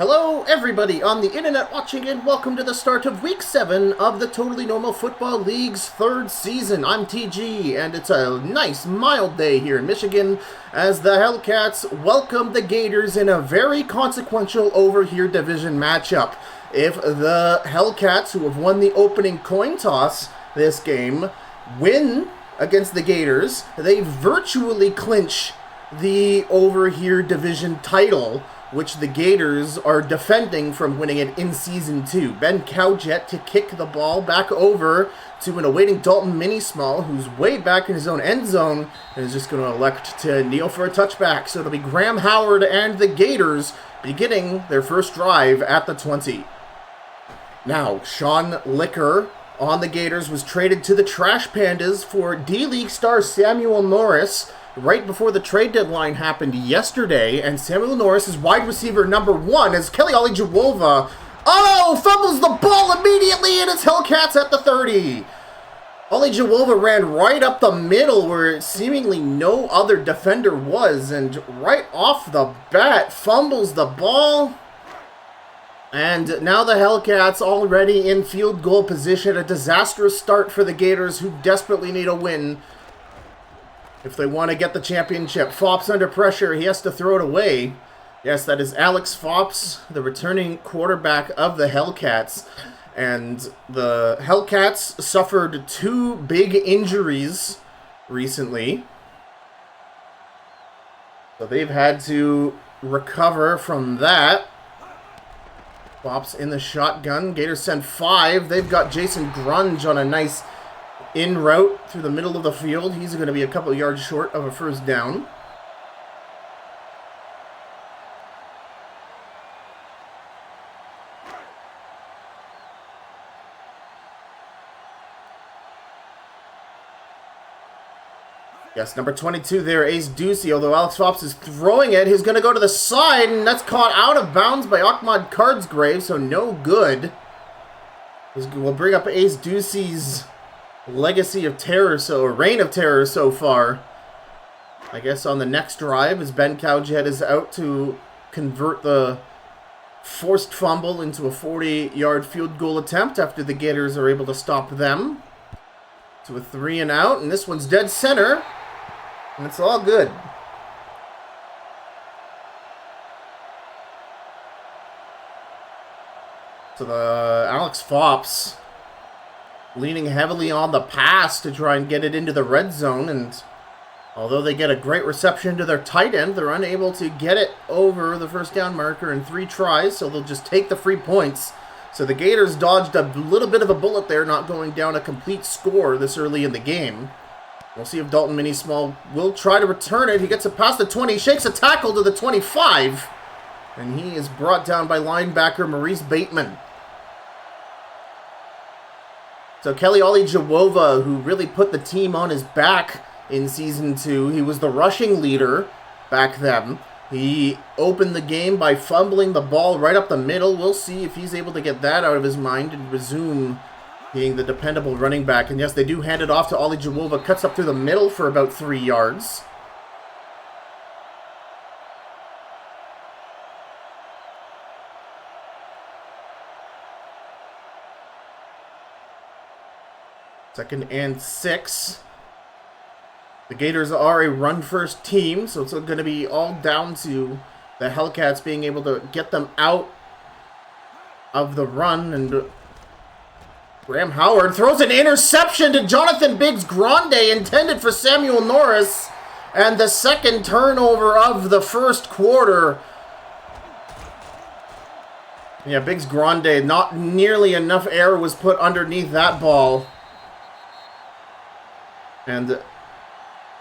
Hello everybody on the internet watching, and welcome to the start of week 7 of the Totally Normal Football League's 3rd season. I'm TG, and it's a nice mild day here in Michigan as the Hellcats welcome the Gators in a very consequential over here division matchup. If the Hellcats, who have won the opening coin toss this game, win against the Gators, they virtually clinch the over here division title, which the Gators are defending from winning it in Season 2. Ben Cowjet to kick the ball back over to an awaiting Dalton Mini-Small, who's way back in his own end zone, and is just going to elect to kneel for a touchback. So it'll be Graham Howard and the Gators beginning their first drive at the 20. Now, Sean Licker on the Gators was traded to the Trash Pandas for D-League star Samuel Norris right before the trade deadline happened yesterday, and Samuel Norris is wide receiver number 1 as Kelly Jawova fumbles the ball immediately, and it's Hellcats at the 30. Jawova ran right up the middle where seemingly no other defender was, and right off the bat fumbles the ball. And now the Hellcats already in field goal position. A disastrous start for the Gators, who desperately need a win if they want to get the championship. Fops under pressure. He has to throw it away. Yes, that is Alex Fops, the returning quarterback of the Hellcats. And the Hellcats suffered 2 big injuries recently, so they've had to recover from that. Fops in the shotgun. Gators send 5. They've got Jason Grunge on a nice in route through the middle of the field. He's going to be a couple yards short of a first down. Yes, number 22 there, Ace Ducey. Although Alex Fops is throwing it, he's going to go to the side, and that's caught out of bounds by Ahmad Cardsgrave, so no good. We'll bring up Ace Ducey's legacy of terror, reign of terror so far. I guess on the next drive, as Ben Cowjet is out to convert the forced fumble into a 40-yard field goal attempt after the Gators are able to stop them. To a 3 and out, and this one's dead center, and it's all good. So the Alex Fops leaning heavily on the pass to try and get it into the red zone, and although they get a great reception to their tight end, they're unable to get it over the first down marker in 3 tries, so they'll just take the free points. So the Gators dodged a little bit of a bullet there, not going down a complete score this early in the game. We'll see if Dalton Mini-Small will try to return it. He gets it past the 20, shakes a tackle to the 25, and he is brought down by linebacker Maurice Bateman. So Kelly Jawova, who really put the team on his back in Season 2, he was the rushing leader back then. He opened the game by fumbling the ball right up the middle. We'll see if he's able to get that out of his mind and resume being the dependable running back. And yes, they do hand it off to Jawova, cuts up through the middle for about 3 yards. Second and 6. The Gators are a run-first team, so it's going to be all down to the Hellcats being able to get them out of the run. And Graham Howard throws an interception to Jonathan Biggs-Grande, intended for Samuel Norris, and the second turnover of the first quarter. Yeah, Biggs-Grande, not nearly enough air was put underneath that ball. And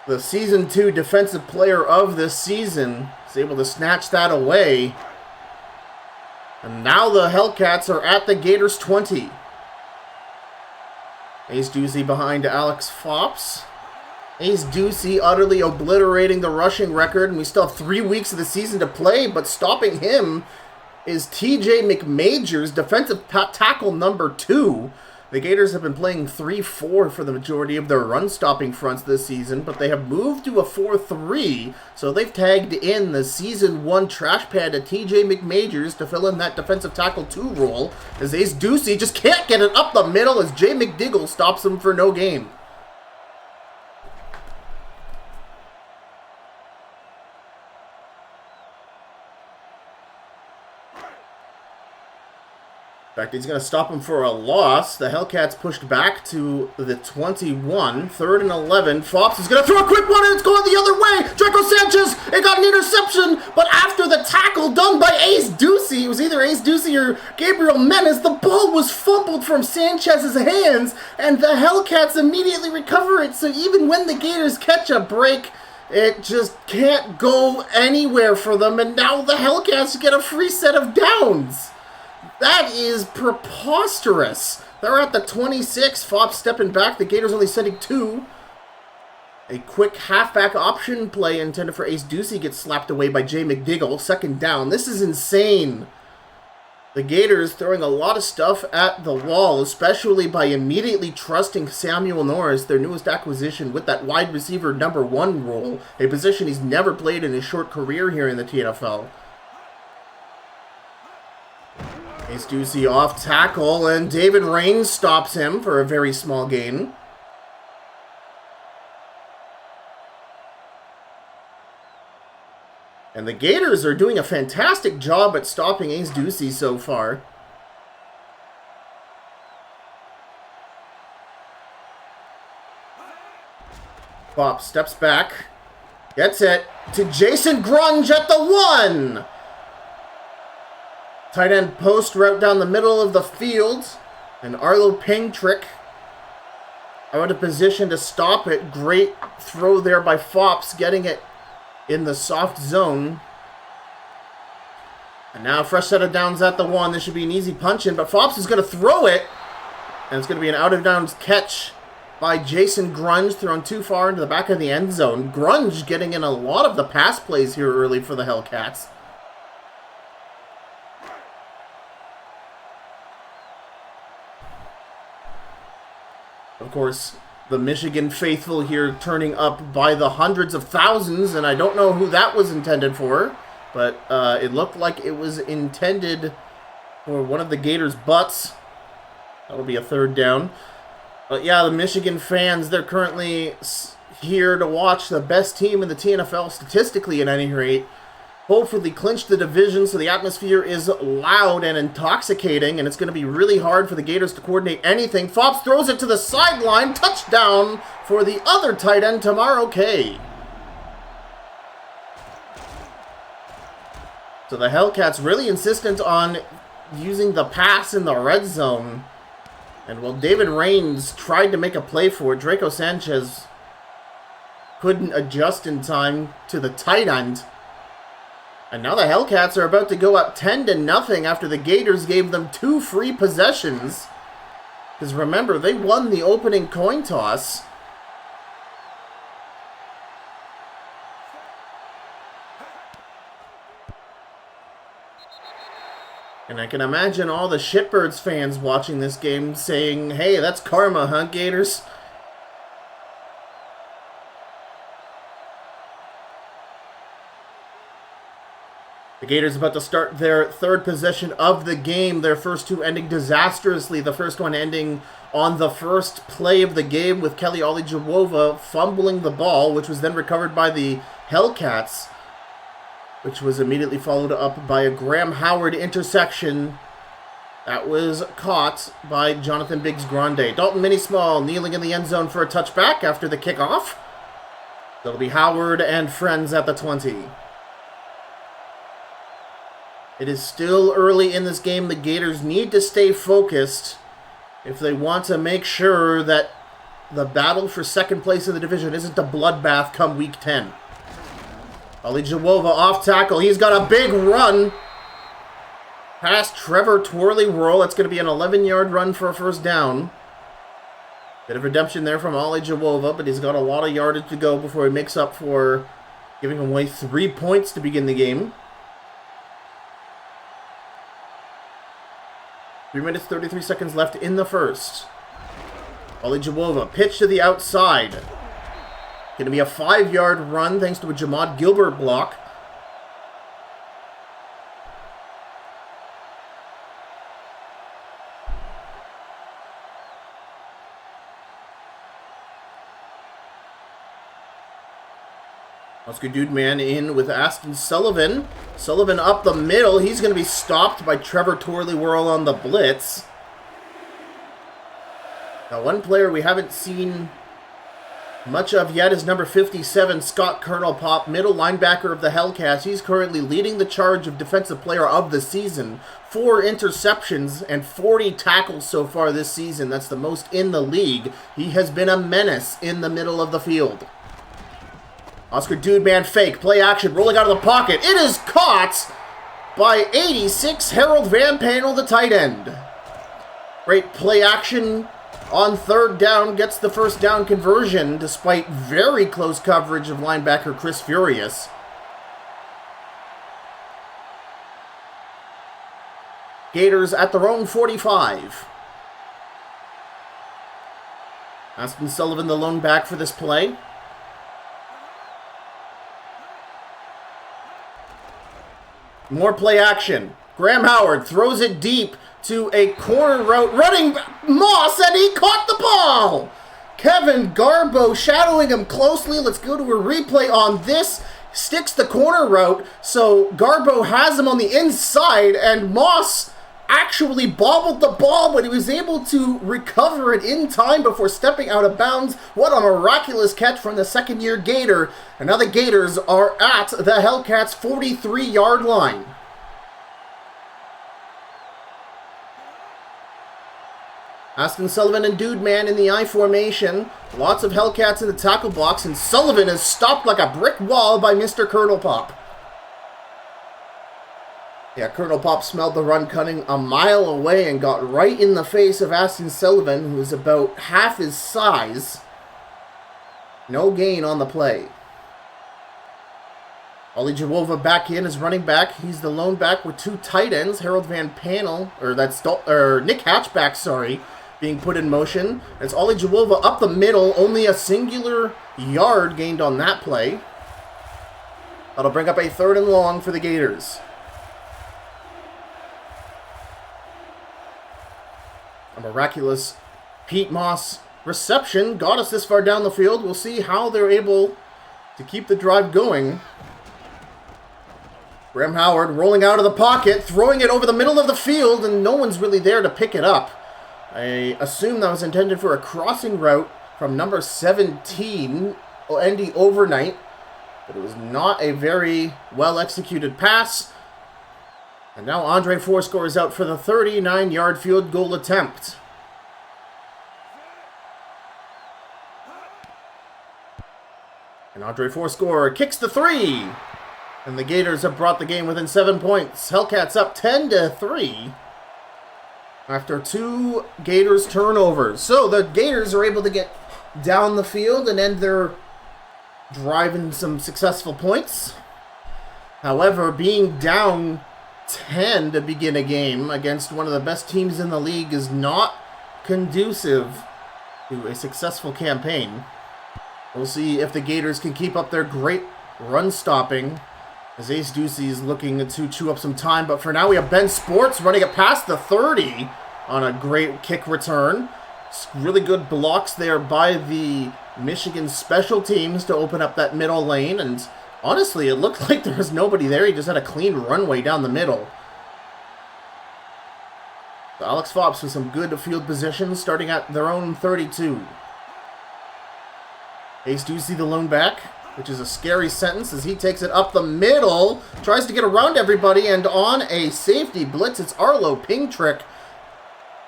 the Season 2 Defensive Player of this season is able to snatch that away. And now the Hellcats are at the Gators 20. Ace Ducey behind Alex Fops. Ace Ducey utterly obliterating the rushing record, and we still have 3 weeks of the season to play, but stopping him is TJ McMajors, defensive tackle number 2. The Gators have been playing 3-4 for the majority of their run-stopping fronts this season, but they have moved to a 4-3, so they've tagged in the Season 1 trash panda TJ McMajors to fill in that defensive tackle 2 role, as Ace Ducey just can't get it up the middle as Jay McDiggle stops him for no gain. In fact, he's going to stop him for a loss. The Hellcats pushed back to the 21. 3rd and 11. Fops is going to throw a quick one, and it's going the other way. Draco Sanchez, it got an interception, but after the tackle done by Ace Ducey, it was either Ace Ducey or Gabriel Menace, the ball was fumbled from Sanchez's hands, and the Hellcats immediately recover it. So even when the Gators catch a break, it just can't go anywhere for them, and now the Hellcats get a free set of downs. That is preposterous. They're at the 26. Fops stepping back. The Gators only sending 2. A quick halfback option play intended for Ace Ducey gets slapped away by Jay McDiggle. 2nd down. This is insane. The Gators throwing a lot of stuff at the wall, especially by immediately trusting Samuel Norris, their newest acquisition, with that wide receiver number 1 role, a position he's never played in his short career here in the TNFL. Ace Ducey off tackle, and David Rains stops him for a very small gain. And the Gators are doing a fantastic job at stopping Ace Ducey so far. Pop steps back, gets it to Jason Grunge at the 1. Tight end post route down the middle of the field. And Arlo Pingtrick out of position to stop it. Great throw there by Fops, getting it in the soft zone. And now a fresh set of downs at the 1. This should be an easy punch in, but Fops is going to throw it. And it's going to be an out of bounds catch by Jason Grunge, thrown too far into the back of the end zone. Grunge getting in a lot of the pass plays here early for the Hellcats. Of course, the Michigan faithful here turning up by the hundreds of thousands, and I don't know who that was intended for, but it looked like it was intended for one of the Gators' butts. That'll be a 3rd down. But yeah, the Michigan fans, they're currently here to watch the best team in the TNFL statistically at any rate hopefully clinch the division, so the atmosphere is loud and intoxicating, and it's going to be really hard for the Gators to coordinate anything. Fops throws it to the sideline. Touchdown for the other tight end, Tamaro K. So the Hellcats really insistent on using the pass in the red zone. And while David Rains tried to make a play for it, Draco Sanchez couldn't adjust in time to the tight end. And now the Hellcats are about to go up 10-0 after the Gators gave them 2 free possessions. Because remember, they won the opening coin toss. And I can imagine all the Shitbirds fans watching this game saying, hey, that's karma, huh, Gators? The Gators about to start their 3rd possession of the game, their first 2 ending disastrously. The first one ending on the first play of the game with Kelly Olijawova fumbling the ball, which was then recovered by the Hellcats, which was immediately followed up by a Graham Howard interception that was caught by Jonathan Biggs-Grande. Dalton Mini-Small kneeling in the end zone for a touchback after the kickoff. That'll be Howard and friends at the 20. It is still early in this game. The Gators need to stay focused if they want to make sure that the battle for second place in the division isn't a bloodbath come week 10. Olijawova off tackle. He's got a big run past Trevor Twirly-Whirl. That's going to be an 11-yard run for a first down. Bit of redemption there from Olijawova, but he's got a lot of yardage to go before he makes up for giving away 3 points to begin the game. 3 minutes, 33 seconds left in the first. Olijawova, pitch to the outside. Going to be a 5-yard run thanks to a Jamad Gilbert block. Oscar Dudeman in with Aston Sullivan. Sullivan up the middle. He's going to be stopped by Trevor Torley-Whirl on the blitz. Now, one player we haven't seen much of yet is number 57, Scott Kernelpop, middle linebacker of the Hellcats. He's currently leading the charge of Defensive Player of the Season. 4 interceptions and 40 tackles so far this season. That's the most in the league. He has been a menace in the middle of the field. Oscar Dudeman fake, play action, rolling out of the pocket. It is caught by 86, Harold Van Panel, the tight end. Great play action on third down, gets the first down conversion despite very close coverage of linebacker Chris Furious. Gators at their own 45. Aston Sullivan, the lone back for this play. More play action. Graham Howard throws it deep to a corner route. Running Moss, and he caught the ball! Kevin Garbo shadowing him closely. Let's go to a replay on this. Sticks the corner route, so Garbo has him on the inside, and Moss actually bobbled the ball, but he was able to recover it in time before stepping out of bounds. What a miraculous catch from the second-year Gator. And now the Gators are at the Hellcats' 43-yard line. Aston Sullivan and Dudeman in the I formation. Lots of Hellcats in the tackle box, and Sullivan is stopped like a brick wall by Mr. Kernelpop. Yeah, Kernelpop smelled the run coming a mile away and got right in the face of Aston Sullivan, who is about half his size. No gain on the play. Olijawova back in as running back. He's the lone back with 2 tight ends. Harold Van Panel, Nick Hatchback, sorry, being put in motion. It's Olijawova up the middle. Only a singular yard gained on that play. That'll bring up a 3rd and long for the Gators. A miraculous Pete Moss reception got us this far down the field. We'll see how they're able to keep the drive going. Graham Howard rolling out of the pocket, throwing it over the middle of the field, and no one's really there to pick it up. I assume that was intended for a crossing route from number 17, Andy Overnight, but it was not a very well-executed pass. And now Andre Fourscore is out for the 39-yard field goal attempt. And Andre Fourscore kicks the 3. And the Gators have brought the game within 7 points. Hellcats up 10-3 after 2 Gators turnovers. So the Gators are able to get down the field and end their drive in some successful points. However, being down 10 to begin a game against one of the best teams in the league is not conducive to a successful campaign. We'll see if the Gators can keep up their great run stopping as Ace Ducey is looking to chew up some time. But for now, we have Ben Sports running it past the 30 on a great kick return. Really good blocks there by the Michigan special teams to open up that middle lane, and honestly, it looked like there was nobody there. He just had a clean runway down the middle. So Alex Fops with some good field position, starting at their own 32. Ace Ducey, the lone back, which is a scary sentence as he takes it up the middle, tries to get around everybody, and on a safety blitz, it's Arlo Pingtrick.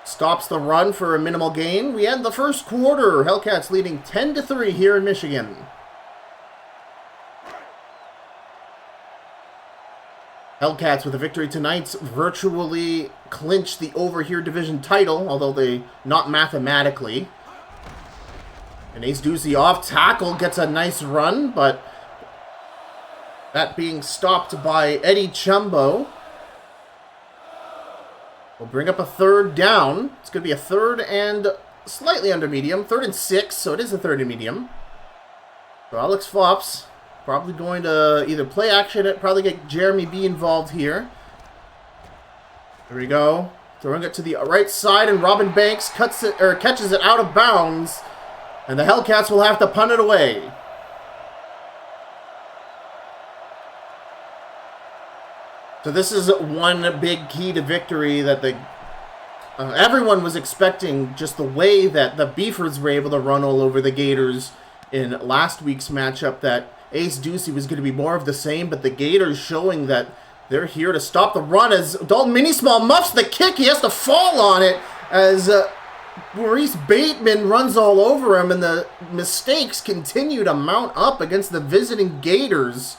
Stops the run for a minimal gain. We end the first quarter. Hellcats leading 10-3 here in Michigan. Hellcats with a victory tonight virtually clinch the Over Here Division title, although they not mathematically. And Ace Ducey off tackle gets a nice run, but that being stopped by Eddie Chumbo. We'll bring up a 3rd down. It's going to be a 3rd and slightly under medium. 3rd and 6, so it is a 3rd and medium. So Alex Fops probably going to either play action it, probably get Jeremy B involved here. There we go. Throwing it to the right side, and Robin Banks catches it out of bounds. And the Hellcats will have to punt it away. So this is one big key to victory that everyone was expecting, just the way that the Beefers were able to run all over the Gators in last week's matchup, that Ace Ducey was going to be more of the same, but the Gators showing that they're here to stop the run as Dalton Minismall muffs the kick. He has to fall on it as Maurice Bateman runs all over him, and the mistakes continue to mount up against the visiting Gators.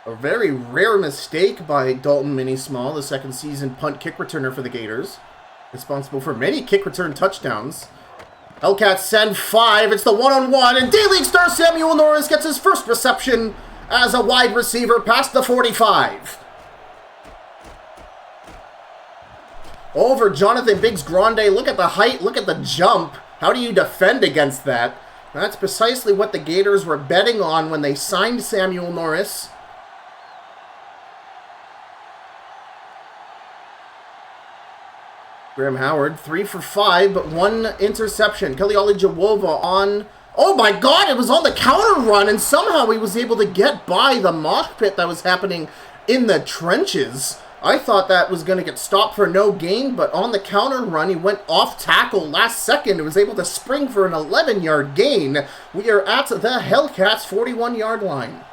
A very rare mistake by Dalton Minismall, the second season punt kick returner for the Gators, responsible for many kick return touchdowns. Hellcats send 5. It's the one-on-one, and D-League star Samuel Norris gets his first reception as a wide receiver past the 45. Over Jonathan Biggs Grande. Look at the height. Look at the jump. How do you defend against that? That's precisely what the Gators were betting on when they signed Samuel Norris. Graham Howard, 3 for 5, but 1 interception. Kelioli Jawova on... Oh my god, it was on the counter run, and somehow he was able to get by the mosh pit that was happening in the trenches. I thought that was going to get stopped for no gain, but on the counter run, he went off tackle last second and was able to spring for an 11-yard gain. We are at the Hellcats' 41-yard line.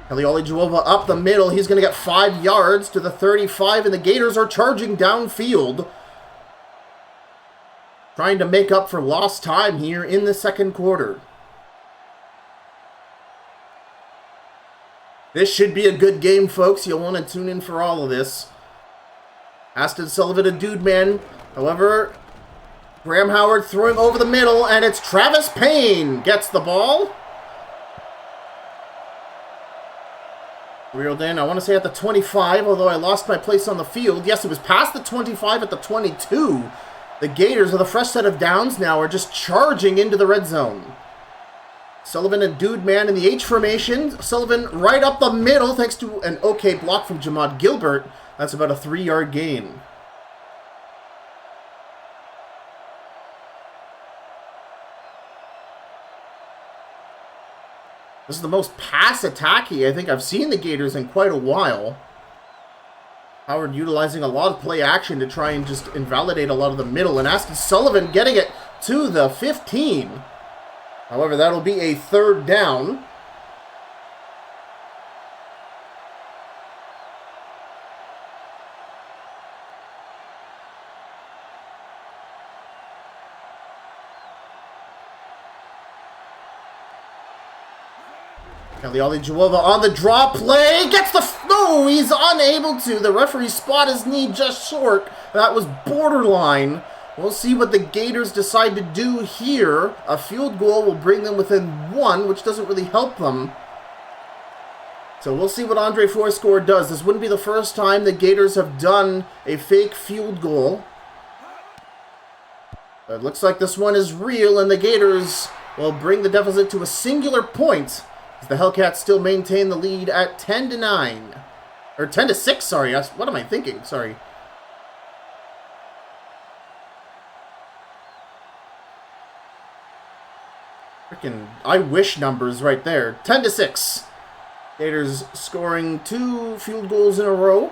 Kelioli Jawova up the middle. He's going to get 5 yards to the 35, and the Gators are charging downfield, trying to make up for lost time here in the second quarter. This should be a good game, folks. You'll want to tune in for all of this. Aston Sullivan, a dude man. However, Graham Howard throwing over the middle, and it's Travis Payne gets the ball. Reeled in, I want to say at the 25, although I lost my place on the field. Yes, it was past the 25 at the 22. The Gators, with a fresh set of downs now, are just charging into the red zone. Sullivan and dude man in the H formation. Sullivan right up the middle thanks to an okay block from Jamad Gilbert. That's about a 3-yard gain. This is the most pass-attacky I think I've seen the Gators in quite a while. Howard utilizing a lot of play action to try and just invalidate a lot of the middle. And Aston Sullivan getting it to the 15. However, that'll be a 3rd down. Kelioli Jawova on the draw play, gets the... No, he's unable to. The referee spot his knee just short. That was borderline. We'll see what the Gators decide to do here. A field goal will bring them within 1, which doesn't really help them. So we'll see what Andre Fourscore does. This wouldn't be the first time the Gators have done a fake field goal. But it looks like this one is real, and the Gators will bring the deficit to a singular point. The Hellcats still maintain the lead at 10-9. Or 10-6, sorry. What am I thinking? Sorry. Freaking I wish numbers right there. 10-6. Gators scoring 2 field goals in a row.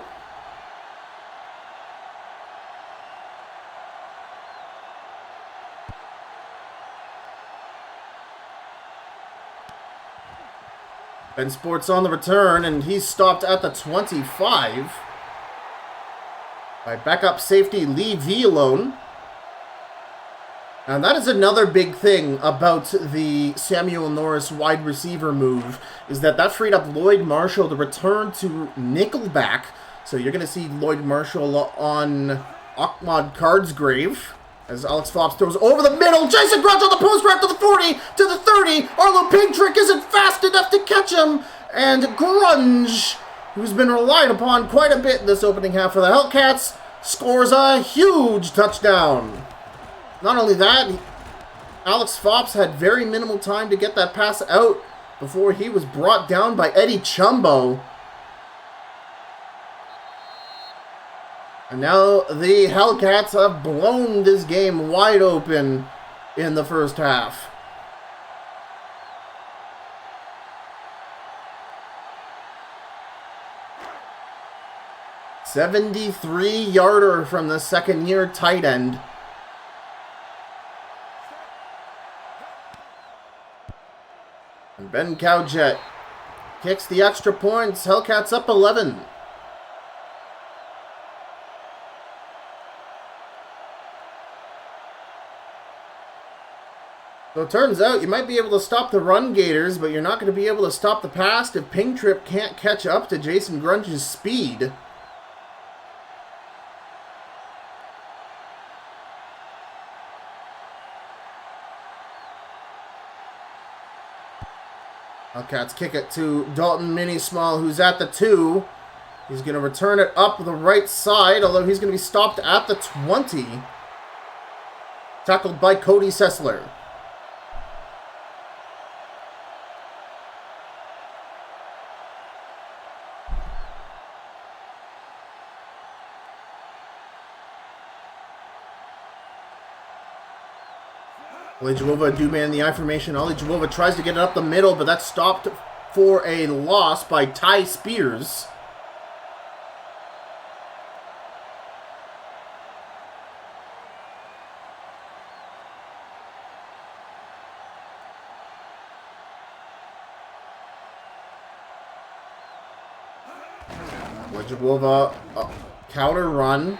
Ben Sports on the return, and he's stopped at the 25 by backup safety Lee Villalone. And that is another big thing about the Samuel Norris wide receiver move, is that freed up Lloyd Marshall to return to nickelback. So you're going to see Lloyd Marshall on Ahmad Cardsgrave. As Alex Fops throws over the middle, Jason Grudge on the post right to the 40, to the 30. Arlo Pigtrick isn't fast enough to catch him. And Grunge, who's been relied upon quite a bit this opening half for the Hellcats, scores a huge touchdown. Not only that, Alex Fops had very minimal time to get that pass out before he was brought down by Eddie Chumbo. And now the Hellcats have blown this game wide open in the first half. "73-yarder from the second-year tight end. And Ben Cowjet kicks the extra points. Hellcats up 11. So it turns out you might be able to stop the run Gators, but you're not going to be able to stop the pass if Ping Trip can't catch up to Jason Grunge's speed. Hellcats kick it to Dalton Mini-Small, who's at the 2. He's going to return it up the right side, although he's going to be stopped at the 20. Tackled by Cody Sessler. Ali Jawova do man the eye formation. Ali Jawova tries to get it up the middle, but that's stopped for a loss by Ty Spears. Ali Jawova counter run.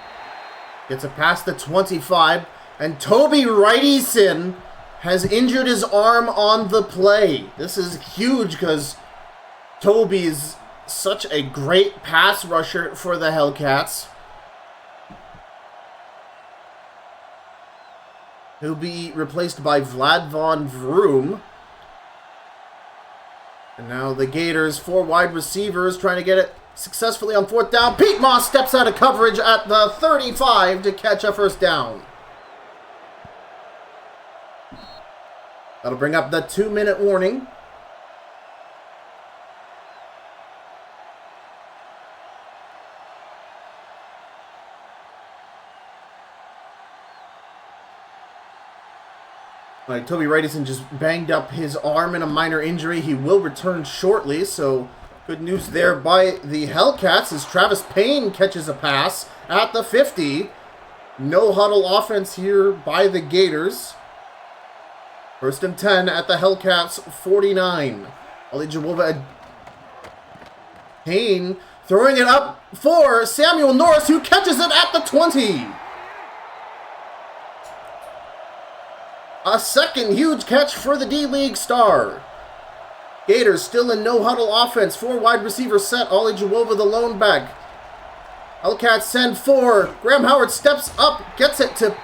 Gets it past the 25. And Toby Wrightyson has injured his arm on the play. This is huge because Toby's such a great pass rusher for the Hellcats. He'll be replaced by Vlad Von Vroom. And now the Gators, 4 wide receivers, trying to get it successfully on 4th down. Pete Moss steps out of coverage at the 35 to catch a first down. That'll bring up the 2-minute warning. Like, Toby Wrightyson just banged up his arm in a minor injury. He will return shortly, so good news there by the Hellcats as Travis Payne catches a pass at the 50. No huddle offense here by the Gators. 1st and 10 at the Hellcats 49. Ali Jawova Payne throwing it up for Samuel Norris, who catches it at the 20. A second huge catch for the D-League star. Gators still in no huddle offense. 4 wide receiver set. Ali Jawova the lone back. Hellcats send 4. Graham Howard steps up, gets it to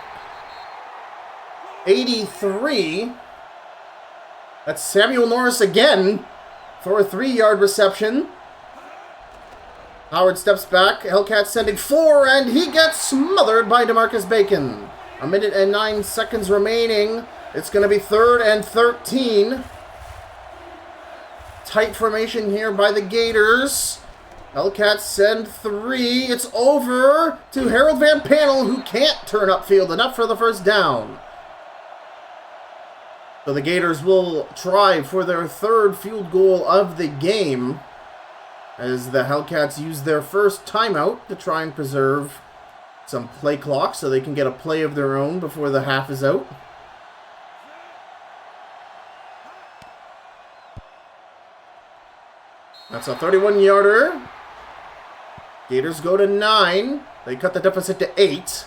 83. That's Samuel Norris again for a 3-yard reception. Howard steps back. Hellcats sending 4, and he gets smothered by DeMarcus Bacon. 1 minute and 9 seconds remaining. It's going to be 3rd and 13. Tight formation here by the Gators. Hellcats send 3. It's over to Harold Van Panel, who can't turn upfield enough for the first down. So the Gators will try for their 3rd field goal of the game as the Hellcats use their first timeout to try and preserve some play clock so they can get a play of their own before the half is out. That's a 31-yarder. Gators go to 9. They cut the deficit to 8.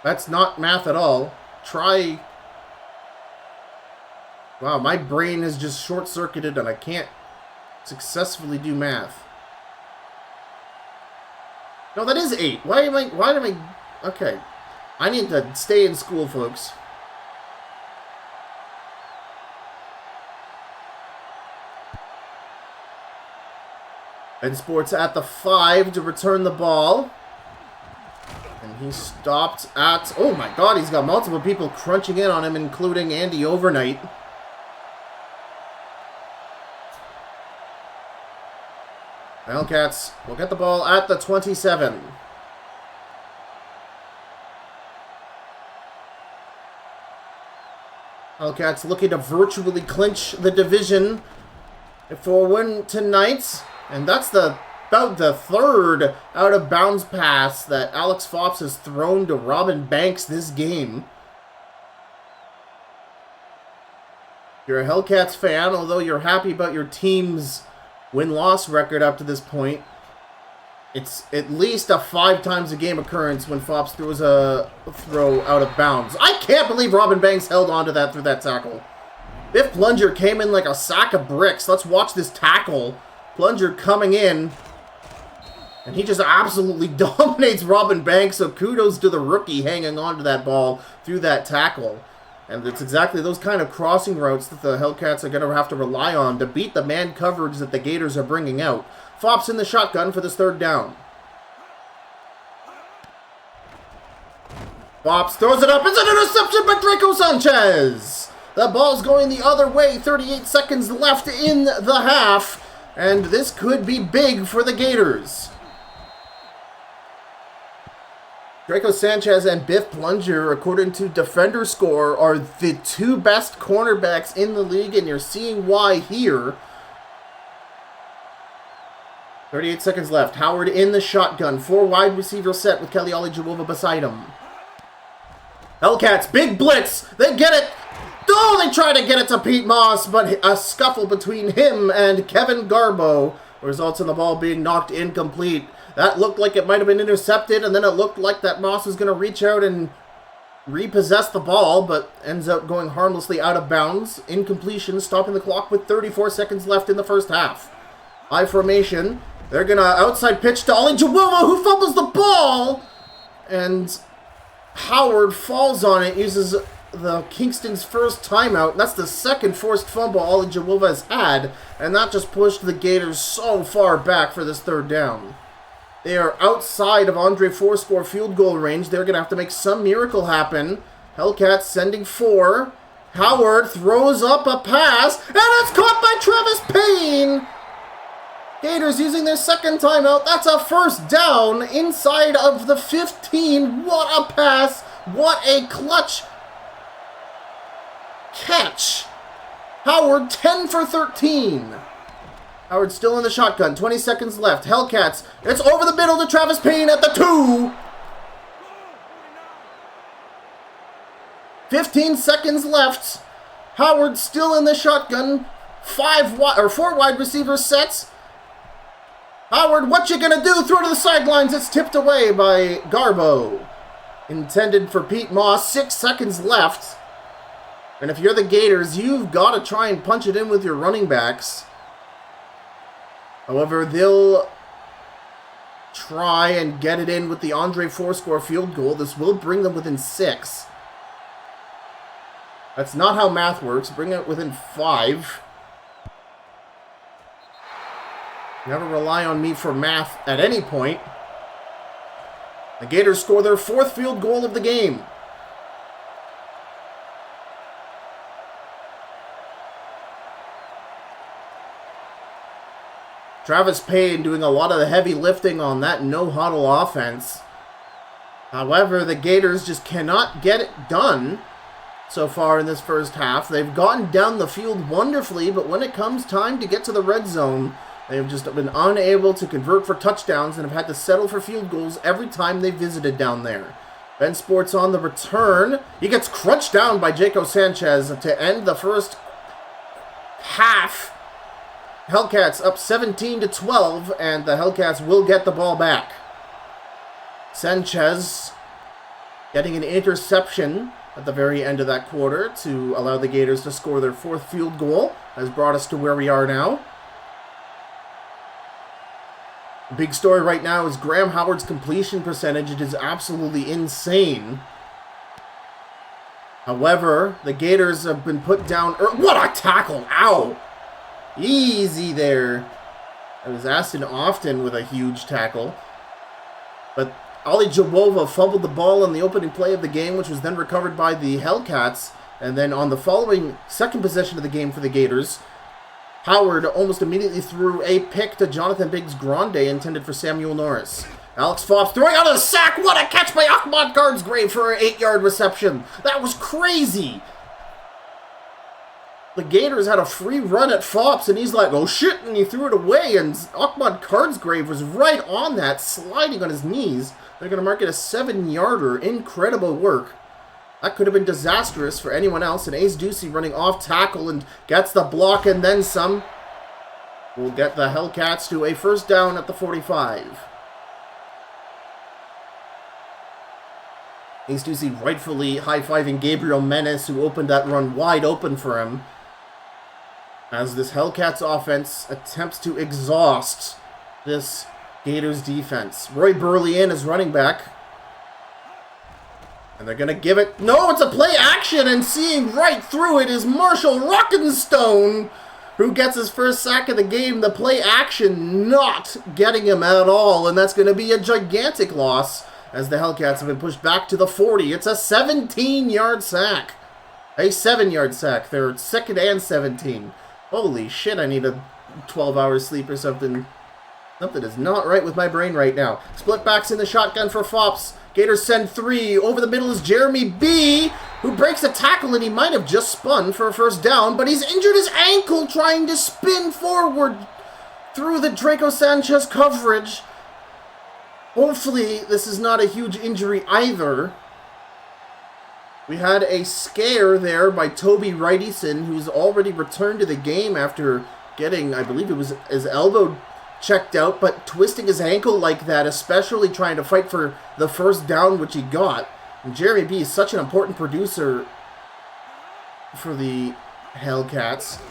That's not math at all. Try... Wow, my brain is just short-circuited and I can't successfully do math. No, that is 8. Why am I... Okay. I need to stay in school, folks. And Sports at the 5 to return the ball. And he stopped at... Oh my god, he's got multiple people crunching in on him, including Andy Overnight. Hellcats will get the ball at the 27. Hellcats looking to virtually clinch the division for a win tonight. And that's about the third out-of-bounds pass that Alex Fops has thrown to Robin Banks this game. If you're a Hellcats fan, although you're happy about your team's win-loss record up to this point, it's at least a 5-times-a-game occurrence when Fops throws a throw out of bounds. I can't believe Robin Banks held on to that through that tackle. Biff Plunger came in like a sack of bricks. Let's watch this tackle. Plunger coming in, and he just absolutely dominates Robin Banks, so kudos to the rookie hanging on to that ball through that tackle. And it's exactly those kind of crossing routes that the Hellcats are going to have to rely on to beat the man coverage that the Gators are bringing out. Fops in the shotgun for this third down. Fops throws it up. It's an interception by Draco Sanchez. The ball's going the other way. 38 seconds left in the half. And this could be big for the Gators. Draco Sanchez and Biff Plunger, according to Defender Score, are the two best cornerbacks in the league, and you're seeing why here. 38 seconds left. Howard in the shotgun. 4 wide receiver set with Kelly Olajewova beside him. Hellcats, big blitz. They get it. Oh, they try to get it to Pete Moss, but a scuffle between him and Kevin Garbo results in the ball being knocked incomplete. That looked like it might have been intercepted, and then it looked like that Moss was going to reach out and repossess the ball, but ends up going harmlessly out of bounds. Incompletion, stopping the clock with 34 seconds left in the first half. High formation. They're going to outside pitch to Olajewova, who fumbles the ball, and Howard falls on it, uses the Kingston's first timeout. That's the second forced fumble Olajewova has had, and that just pushed the Gators so far back for this third down. They are outside of Andre Fourscore field goal range. They're going to have to make some miracle happen. Hellcats sending 4. Howard throws up a pass, and it's caught by Travis Payne! Gators using their second timeout. That's a first down inside of the 15. What a pass! What a clutch catch! Howard 10 for 13. Howard still in the shotgun. 20 seconds left. Hellcats. It's over the middle to Travis Payne at the 2. 15 seconds left. Howard still in the shotgun. 4 wide receiver sets. Howard, what you gonna do? Throw to the sidelines. It's tipped away by Garbo. Intended for Pete Moss. 6 seconds left. And if you're the Gators, you've got to try and punch it in with your running backs. However, they'll try and get it in with the Andre Fourscore field goal. This will bring them within 6. That's not how math works. Bring it within 5. Never rely on me for math at any point. The Gators score their 4th field goal of the game. Travis Payne doing a lot of the heavy lifting on that no-huddle offense. However, the Gators just cannot get it done so far in this first half. They've gotten down the field wonderfully, but when it comes time to get to the red zone, they've just been unable to convert for touchdowns and have had to settle for field goals every time they visited down there. Ben Sports on the return. He gets crunched down by Jaco Sanchez to end the first half. Hellcats up 17-12, and the Hellcats will get the ball back. Sanchez getting an interception at the very end of that quarter to allow the Gators to score their 4th field goal, has brought us to where we are now. The big story right now is Graham Howard's completion percentage. It is absolutely insane. However, the Gators have been put down. What a tackle! Ow! Easy there. It was Aston Often with a huge tackle. But Ali Jawova fumbled the ball on the opening play of the game, which was then recovered by the Hellcats. And then on the following second possession of the game for the Gators, Howard almost immediately threw a pick to Jonathan Biggs-Grande intended for Samuel Norris. Alex Fops throwing out a sack. What a catch by Ahmad Gardsgrave for an 8-yard reception. That was crazy. The Gators had a free run at Fops, and he's like, oh shit, and he threw it away, and Ahmad Gardsgrave was right on that, sliding on his knees. They're going to mark it a 7-yarder. Incredible work. That could have been disastrous for anyone else, and Ace Ducey running off tackle and gets the block and then some. Will get the Hellcats to a first down at the 45. Ace Ducey rightfully high-fiving Gabriel Menace, who opened that run wide open for him, as this Hellcats offense attempts to exhaust this Gators defense. Roy Burley in as running back. And they're going to give it... No, it's a play action, and seeing right through it is Marshall Rockenstone, who gets his first sack of the game. The play action not getting him at all, and that's going to be a gigantic loss as the Hellcats have been pushed back to the 40. It's a 17-yard sack. A 7-yard sack. They're second and 17. Holy shit, I need a 12-hour sleep or something. Something is not right with my brain right now. Split backs in the shotgun for Fops. Gators send 3. Over the middle is Jeremy B, who breaks a tackle, and he might have just spun for a first down, but he's injured his ankle trying to spin forward through the Draco Sanchez coverage. Hopefully, this is not a huge injury either. We had a scare there by Toby Wrightson, who's already returned to the game after getting, I believe it was his elbow checked out, but twisting his ankle like that, especially trying to fight for the first down, which he got. And Jeremy B is such an important producer for the Hellcats.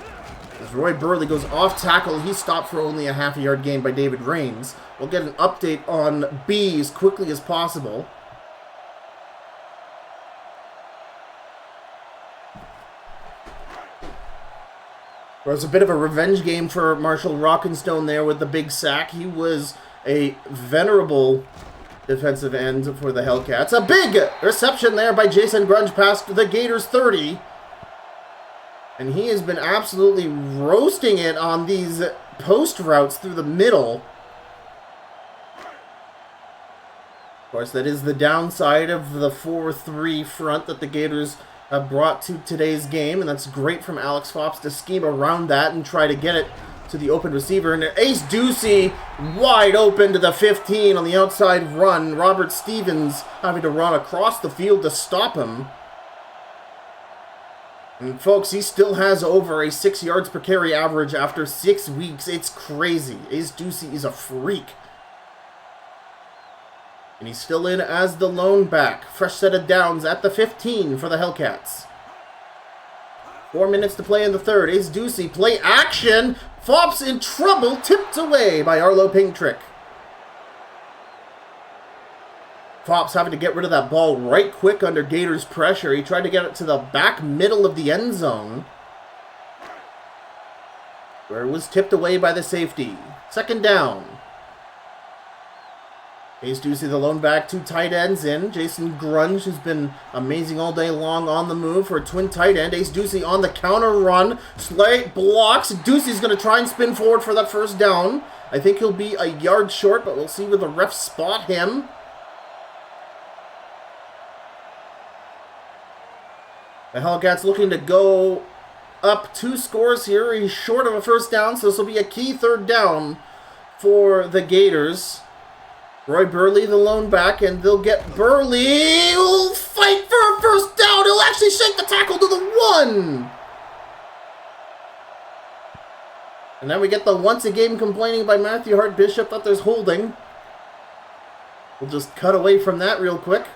As Roy Burley goes off tackle, he's stopped for only a half-a-yard gain by David Rains. We'll get an update on B as quickly as possible. It was a bit of a revenge game for Marshall Rockenstone there with the big sack. He was a venerable defensive end for the Hellcats. A big reception there by Jason Grunge past the Gators 30. And he has been absolutely roasting it on these post routes through the middle. Of course, that is the downside of the 4-3 front that the Gators have brought to today's game, and that's great from Alex Fops to scheme around that and try to get it to the open receiver. And Ace Ducey wide open to the 15 on the outside run. Robert Stevens having to run across the field to stop him. And folks, he still has over a 6 yards per carry average after 6 weeks. It's crazy. Ace Ducey is a freak. And he's still in as the lone back. Fresh set of downs at the 15 for the Hellcats. 4 minutes to play in the third. Ace Ducey, play action. Fops in trouble, tipped away by Arlo Pinktrick. Fops having to get rid of that ball right quick under Gators pressure. He tried to get it to the back middle of the end zone, where it was tipped away by the safety. Second down. Ace Ducey, the lone back, 2 tight ends in. Jason Grunge, who's been amazing all day long on the move for a twin tight end. Ace Ducey on the counter run. Slate blocks. Ducey's going to try and spin forward for that first down. I think he'll be a yard short, but we'll see where the refs spot him. The Hellcats looking to go up 2 scores here. He's short of a first down, so this will be a key third down for the Gators. Roy Burley, the lone back, and they'll get Burley. Will fight for a first down. He'll actually shake the tackle to the 1. And then we get the once a game complaining by Matthew Hart Bishop that there's holding. We'll just cut away from that real quick,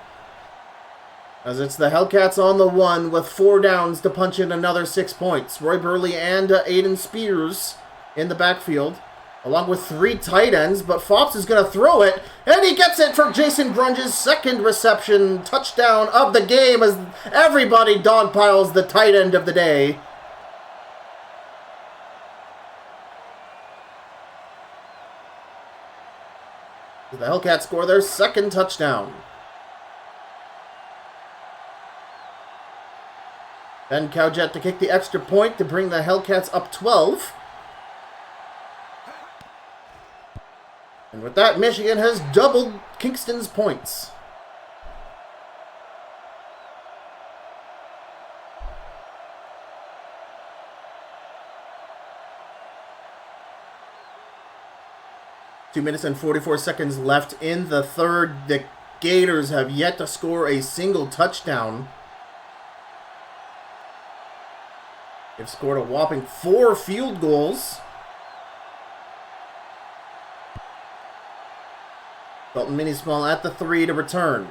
as it's the Hellcats on the 1 with 4 downs to punch in another 6 points. Roy Burley and Aiden Spears in the backfield, along with 3 tight ends, but Fops is going to throw it, and he gets it for Jason Grunge's second reception touchdown of the game as everybody dogpiles the tight end of the day. the Hellcats score their second touchdown. Ben Cowjet to kick the extra point to bring the Hellcats up 12. And with that, Michigan has doubled Kingston's points. Two minutes and 44 seconds left in the third. The Gators have yet to score a single touchdown. They've scored a whopping 4 field goals. Dalton Mini-Small at the 3 to return.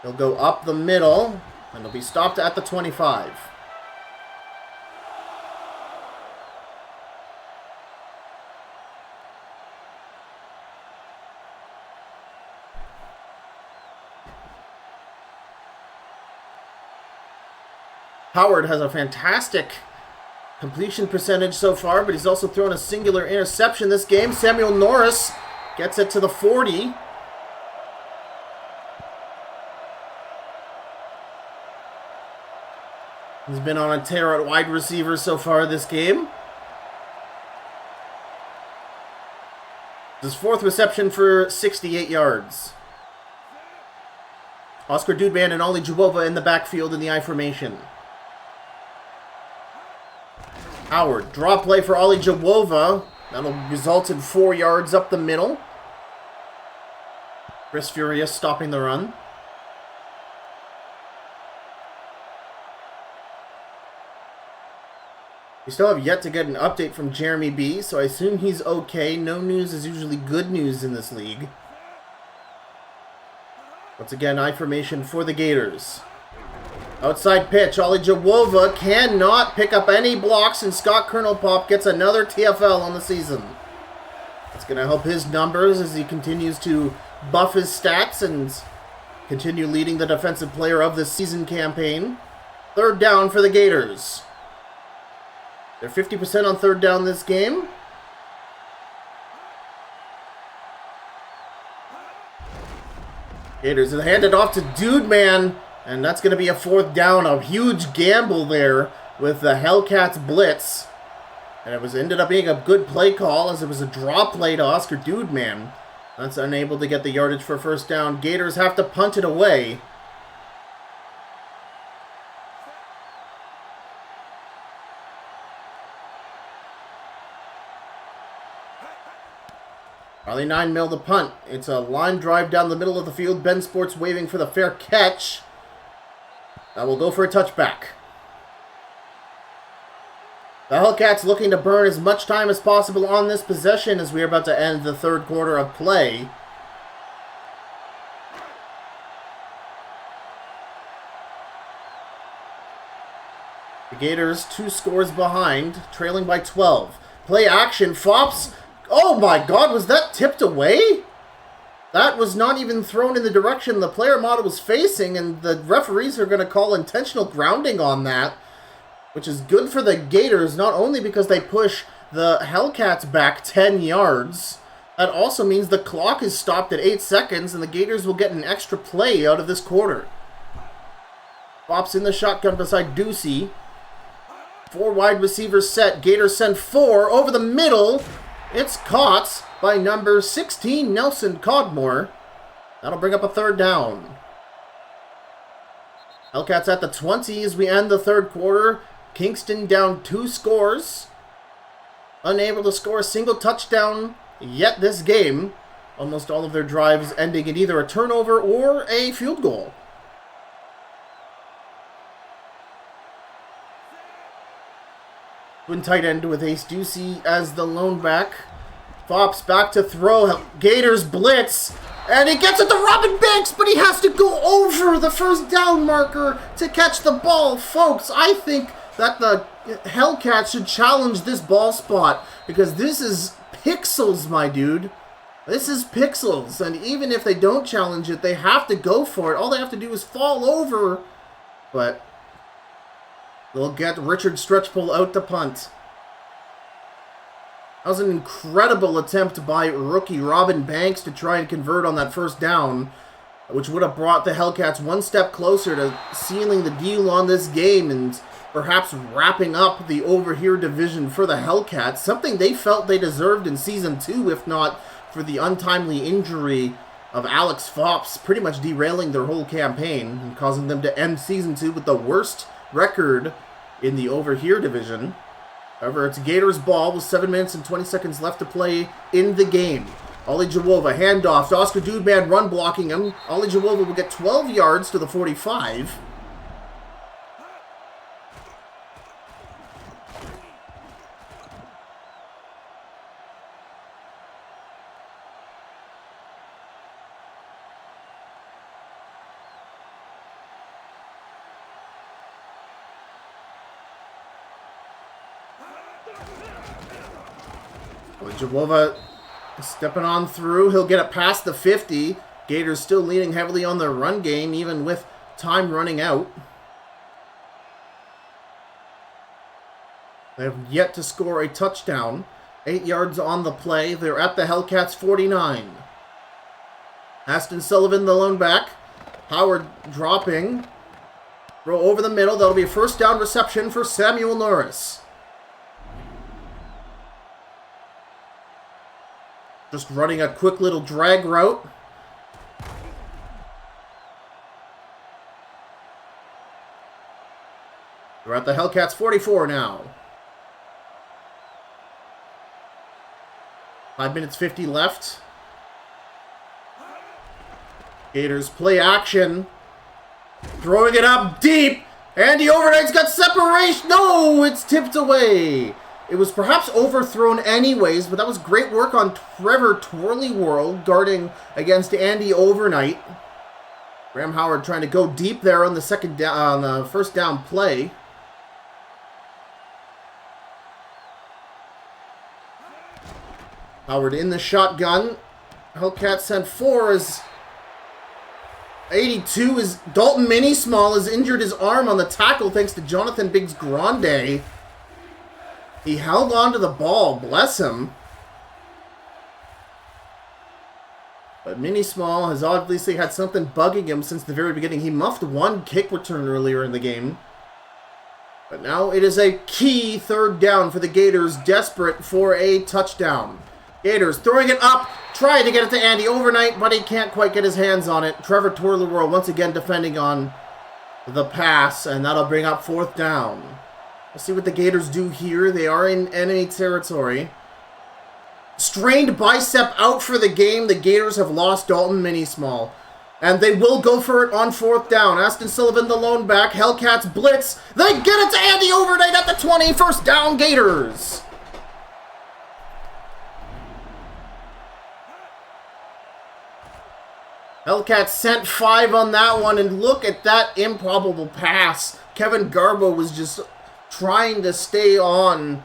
He'll go up the middle, and he'll be stopped at the 25. Howard has a fantastic completion percentage so far, but he's also thrown a singular interception this game. Samuel Norris gets it to the 40. He's been on a tear at wide receiver so far this game. His 4th reception for 68 yards. Oscar Dudeman and Ollie Jawova in the backfield in the I formation. Howard, draw play for Ollie Jawova. That'll result in 4 yards up the middle. Chris Furious stopping the run. We still have yet to get an update from Jeremy B, so I assume he's okay. No news is usually good news in this league. Once again, I formation for the Gators. Outside pitch, Ollie Jawova cannot pick up any blocks, and Scott Kernelpop gets another TFL on the season. It's going to help his numbers as he continues to buff his stats and continue leading the Defensive Player of the Season campaign. Third down for the Gators. They're 50% on third down this game. Gators have handed off to Dude Man. And that's going to be a 4th down. A huge gamble there with the Hellcats blitz. And it was ended up being a good play call as it was a draw play to Oscar Dudeman. That's unable to get the yardage for first down. Gators have to punt it away. Riley 9-mil the punt. It's a line drive down the middle of the field. Ben Sports waving for the fair catch. That will go for a touchback. The Hellcats looking to burn as much time as possible on this possession as we are about to end the third quarter of play. The Gators 2 scores behind, trailing by 12. Play action, Fops. Oh my god, was that tipped away? That was not even thrown in the direction the player model was facing, and the referees are going to call intentional grounding on that, which is good for the Gators, not only because they push the Hellcats back 10 yards, that also means the clock is stopped at 8 seconds, and the Gators will get an extra play out of this quarter. Pops in the shotgun beside Ducey. 4 wide receivers set. Gators send 4 over the middle. It's caught by number 16, Nelson Codmore. That'll bring up a 3rd down. Hellcats at the 20 as we end the third quarter. Kingston down 2 scores. Unable to score a single touchdown yet this game. Almost all of their drives ending in either a turnover or a field goal. Twin tight end with Ace Ducey as the lone back. Fops back to throw. Gators blitz. And he gets it to Robin Banks, but he has to go over the first down marker to catch the ball. Folks, I think that the Hellcats should challenge this ball spot because this is pixels, my dude. This is pixels. And even if they don't challenge it, they have to go for it. All they have to do is fall over. But they'll get Richard Stretchpull out to punt. That was an incredible attempt by rookie Robin Banks to try and convert on that first down, which would have brought the Hellcats one step closer to sealing the deal on this game and perhaps wrapping up the Over Here division for the Hellcats, something they felt they deserved in Season 2, if not for the untimely injury of Alex Fops, pretty much derailing their whole campaign and causing them to end Season 2 with the worst record in the Over Here division. However, it's Gators ball with 7 minutes and 20 seconds left to play in the game. Ollie Jawova, handoff to Oscar Dudeman, run blocking him. Ollie Jawova will get 12 yards to the 45. Jawova stepping on through. He'll get it past the 50. Gators still leaning heavily on their run game, even with time running out. They have yet to score a touchdown. 8 yards on the play. They're at the Hellcats 49. Aston Sullivan, the lone back. Howard dropping. Throw over the middle. That'll be a first down reception for Samuel Norris. Just running a quick little drag route. We're at the Hellcats 44 now. 5 minutes 50 left. Gators play action. Throwing it up deep. Andy Overnight's got separation. No, it's tipped away. It was perhaps overthrown anyways, but that was great work on Trevor Twirlyworld guarding against Andy Overnight. Graham Howard trying to go deep there on the first down play. Howard in the shotgun. Hellcats sent 4 as 82 is Dalton Minismall has injured his arm on the tackle thanks to Jonathan Biggs Grande. He held on to the ball, bless him. But Minismall has obviously had something bugging him since the very beginning. He muffed one kick return earlier in the game. But now it is a key third down for the Gators, desperate for a touchdown. Gators throwing it up, trying to get it to Andy Overnight, but he can't quite get his hands on it. Trevor Twirlyworld once again defending on the pass, and that'll bring up fourth down. We'll see what the Gators do here. They are in enemy territory. Strained bicep out for the game. The Gators have lost Dalton Minismall. And they will go for it on fourth down. Aston Sullivan, the lone back. Hellcats blitz. They get it to Andy Overnight at the 20. First down, Gators. Hellcats sent 5 on that one. And look at that improbable pass. Kevin Garbo was just trying to stay on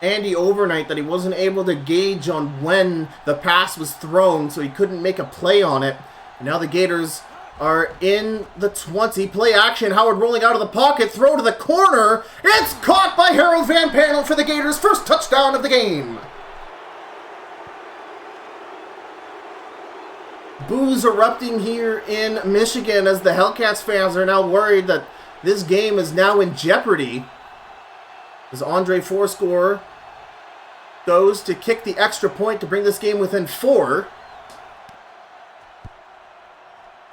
Andy Overnight that he wasn't able to gauge on when the pass was thrown, so he couldn't make a play on it. And now the Gators are in the 20. Play action. Howard rolling out of the pocket. Throw to the corner. It's caught by Harold Van Panel for the Gators. First touchdown of the game. Boos erupting here in Michigan as the Hellcats fans are now worried that this game is now in jeopardy as Andre Fourscore goes to kick the extra point to bring this game within 4.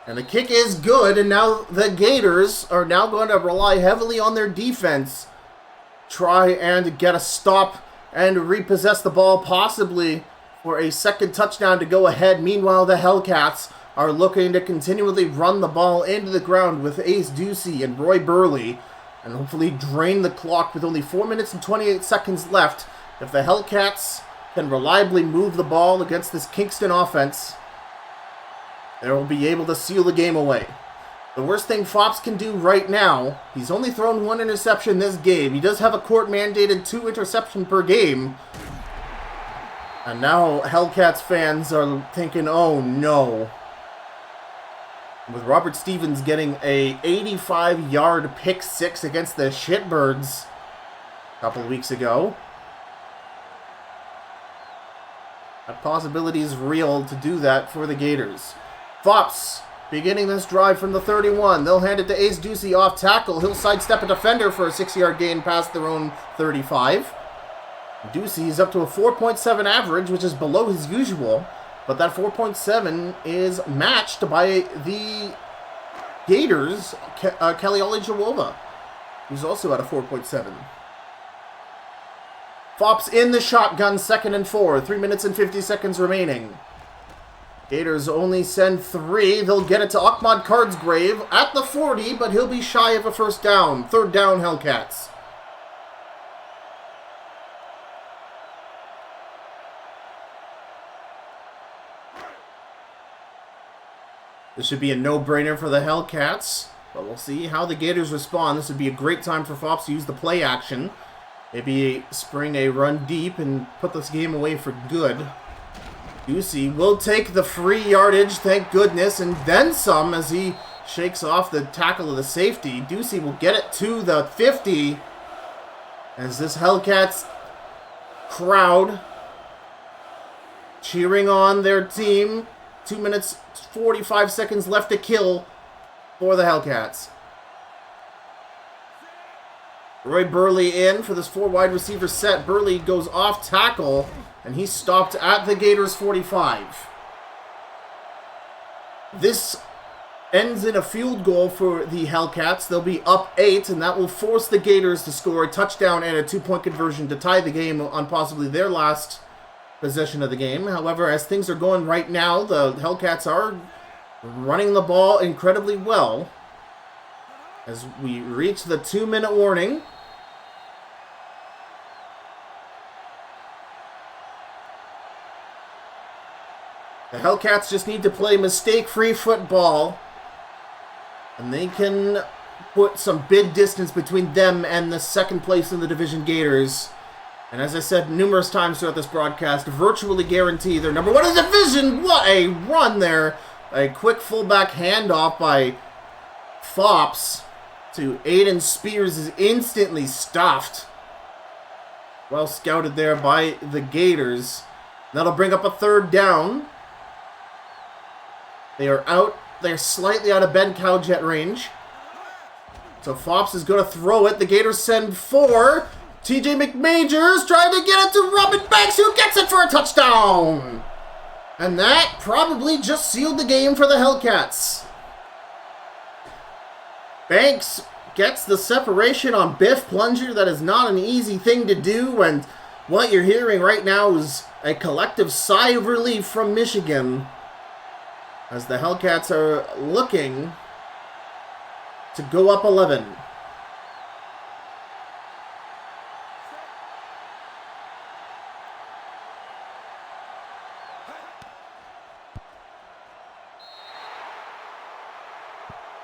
And the kick is good, and now the Gators are now going to rely heavily on their defense. Try and get a stop and repossess the ball, possibly for a second touchdown to go ahead. Meanwhile, the Hellcats are looking to continually run the ball into the ground with Ace Ducey and Roy Burley, and hopefully drain the clock with only 4 minutes and 28 seconds left. If the Hellcats can reliably move the ball against this Kingston offense, they will be able to seal the game away. The worst thing Fops can do right now, he's only thrown 1 interception this game. He does have a court-mandated 2 interception per game. And now Hellcats fans are thinking, oh no. With Robert Stevens getting a 85-yard pick 6 against the Shitbirds a couple of weeks ago. That possibility is real to do that for the Gators. Fops beginning this drive from the 31. They'll hand it to Ace Ducey off tackle. He'll sidestep a defender for a 6-yard gain past their own 35. Ducey is up to a 4.7 average, which is below his usual. But that 4.7 is matched by the Gators, Kelly Jawova, who's also at a 4.7. Fops in the shotgun, 2nd and 4. 3 minutes and 50 seconds remaining. Gators only send 3. They'll get it to Ahmad Cardsgrave at the 40, but he'll be shy of a first down. 3rd down, Hellcats. This should be a no-brainer for the Hellcats, but we'll see how the Gators respond. This would be a great time for Fops to use the play action. Maybe spring a run deep and put this game away for good. Ducey will take the free yardage, thank goodness, and then some as he shakes off the tackle of the safety. Ducey will get it to the 50 as this Hellcats crowd cheering on their team. 2 minutes, 45 seconds left to kill for the Hellcats. Roy Burley in for this 4 wide receiver set. Burley goes off tackle, and he's stopped at the Gators 45. This ends in a field goal for the Hellcats. They'll be up 8, and that will force the Gators to score a touchdown and a 2-point conversion to tie the game on possibly their last possession of the game. However, as things are going right now, the Hellcats are running the ball incredibly well. As we reach the 2-minute warning. The Hellcats just need to play mistake-free football, and they can put some big distance between them and the second place in the division Gators. And as I said numerous times throughout this broadcast, virtually guarantee they're number 1 in the division. What a run there. A quick fullback handoff by Fops to Aiden Spears is instantly stuffed. Well scouted there by the Gators. That'll bring up a 3rd down. They are out. They're slightly out of Ben Cowjet range. So Fops is going to throw it. The Gators send 4. TJ McMajors trying to get it to Robin Banks, who gets it for a touchdown. And that probably just sealed the game for the Hellcats. Banks gets the separation on Biff Plunger. That is not an easy thing to do, and what you're hearing right now is a collective sigh of relief from Michigan as the Hellcats are looking to go up 11.